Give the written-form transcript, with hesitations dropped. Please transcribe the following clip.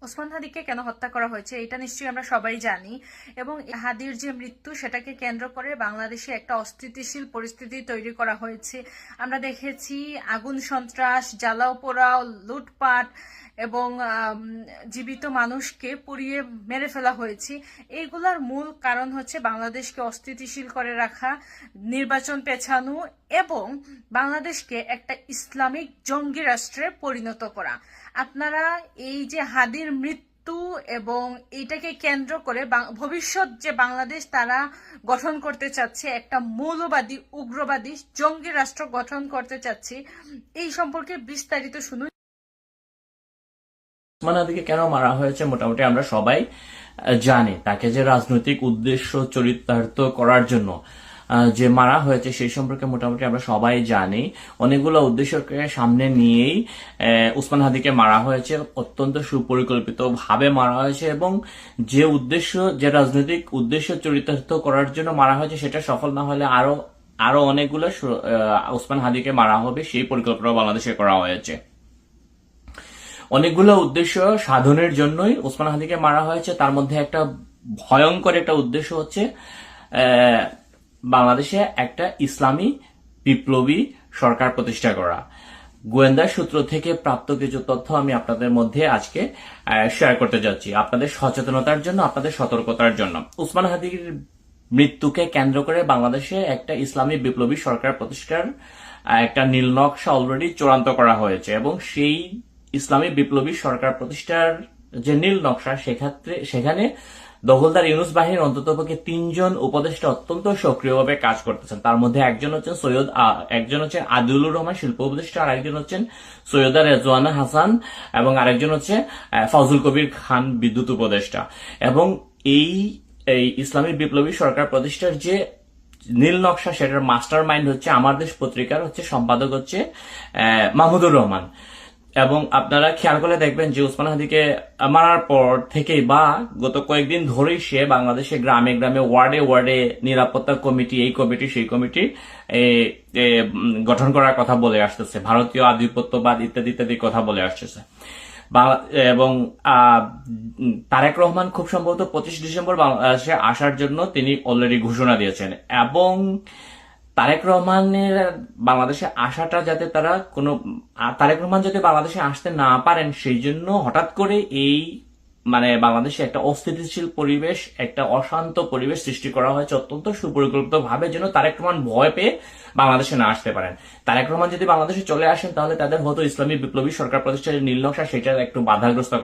ওসমান হাদিকে কেন হত্যা করা হয়েছে এটা নিশ্চয়ই আমরা সবাই জানি, এবং হাদির যে মৃত্যু সেটাকে কেন্দ্র করে বাংলাদেশে একটা অস্থিতিশীল পরিস্থিতি তৈরি করা হয়েছে। আমরা দেখেছি আগুন সন্ত্রাস, জ্বালাও পোড়াও, লুটপাট এবং জীবিত মানুষকে পুড়িয়ে মেরে ফেলা হয়েছে। এইগুলার মূল কারণ হচ্ছে বাংলাদেশকে অস্থিতিশীল করে রাখা, নির্বাচন পেছানো এবং বাংলাদেশকে একটা ইসলামিক জঙ্গি রাষ্ট্রে পরিণত করা। আপনারা এই যে হাদির মৃত্যু এবং এইটাকে কেন্দ্র করে ভবিষ্যৎ যে বাংলাদেশ তারা গঠন করতে চাচ্ছে, একটা মৌলবাদী উগ্রবাদী জঙ্গি রাষ্ট্র গঠন করতে চাচ্ছে, এই সম্পর্কে বিস্তারিত শুনুন। ওসমান হাদিকে কেন মারা হয়েছে মোটামুটি আমরা সবাই জানি। তাকে যে রাজনৈতিক উদ্দেশ্য চরিতার্থ করার জন্য যে মারা হয়েছে সেই সম্পর্কে মোটামুটি আমরা সবাই জানি। অনেকগুলো উদ্দেশ্যকে সামনে নিয়েই ওসমান হাদিকে মারা হয়েছে, অত্যন্ত সুপরিকল্পিত ভাবে মারা হয়েছে, এবং যে উদ্দেশ্য, যে রাজনৈতিক উদ্দেশ্য চরিতার্থ করার জন্য মারা হয়েছে সেটা সফল না হলে আরো অনেকগুলো ওসমান হাদিকে মারা হবে, সেই পরিকল্পনা বাংলাদেশে করা হয়েছে। অনেকগুলো উদ্দেশ্য সাধনের জন্যই ওসমান হাদিকে মারা হয়েছে। তার মধ্যে একটা ভয়ঙ্কর একটা উদ্দেশ্য হচ্ছে বাংলাদেশে একটা ইসলামী বিপ্লবী সরকার প্রতিষ্ঠা করা। গোয়েন্দা সূত্র থেকে প্রাপ্ত কিছু তথ্য আমি আপনাদের মধ্যে আজকে শেয়ার করতে যাচ্ছি, আপনাদের সচেতনতার জন্য, আপনাদের সতর্কতার জন্য। ওসমান হাদির মৃত্যুকে কেন্দ্র করে বাংলাদেশে একটা ইসলামী বিপ্লবী সরকার প্রতিষ্ঠার একটা নীল নকশা অলরেডি চূড়ান্ত করা হয়েছে, এবং সেই ইসলামী বিপ্লবী সরকার প্রতিষ্ঠার যে নীল নকশা সেখানে দখলদার ইউনূস বাহিনীর অন্ততপক্ষে 3 জন উপদেষ্টা অত্যন্ত সক্রিয়ভাবে কাজ করতেছেন। তার মধ্যে একজন হচ্ছেন আদিলুর রহমান শিল্প উপদেষ্টা, আর একজন হচ্ছেন সৈয়দা রেজওয়ানা হাসান, এবং আরেকজন হচ্ছে ফজল কবির খান বিদ্যুৎ উপদেষ্টা। এবং এই ইসলামী বিপ্লবী সরকার প্রতিষ্ঠার যে নীল নকশা সেটার মাস্টার মাইন্ড হচ্ছে আমার দেশ পত্রিকার সম্পাদক হচ্ছে মাহমুদুর রহমান। এবং আপনারা খেয়াল করে দেখবেন যে ওসমান হাদিকে মারার পর থেকেই বা গত কয়েকদিন ধরেই সে বাংলাদেশে গ্রামে গ্রামে ওয়ার্ডে ওয়ার্ডে নিরাপত্তা কমিটি, এই কমিটি সেই কমিটি গঠন করার কথা বলে আসতেছে, ভারতীয় আধিপত্যবাদ ইত্যাদি ইত্যাদি কথা বলে আসতেছে। এবং তারেক রহমান খুব সম্ভবত 25 ডিসেম্বর বাংলাদেশে আসার জন্য তিনি অলরেডি ঘোষণা দিয়েছেন, এবং তারেক রহমানের বাংলাদেশে আসাটা যাতে তারেক রহমান যাতে বাংলাদেশে আসতে না পারেন সেই জন্য হঠাৎ করে এই বাংলাদেশে একটা অস্থিতিশীল পরিবেশ, একটা অশান্ত পরিবেশ সৃষ্টি করা হয়েছে অত্যন্ত সুপরিকল্পিত ভাবে, যেন তারেক রহমান ভয় পেয়ে বাংলাদেশে না আসতে পারেন। তারেক রহমান যদি বাংলাদেশে চলে আসেন তাহলে তাদের হয়তো ইসলামী বিপ্লবী সরকার প্রতিষ্ঠানের নীল নকশা সেটা একটু বাধাগ্রস্ত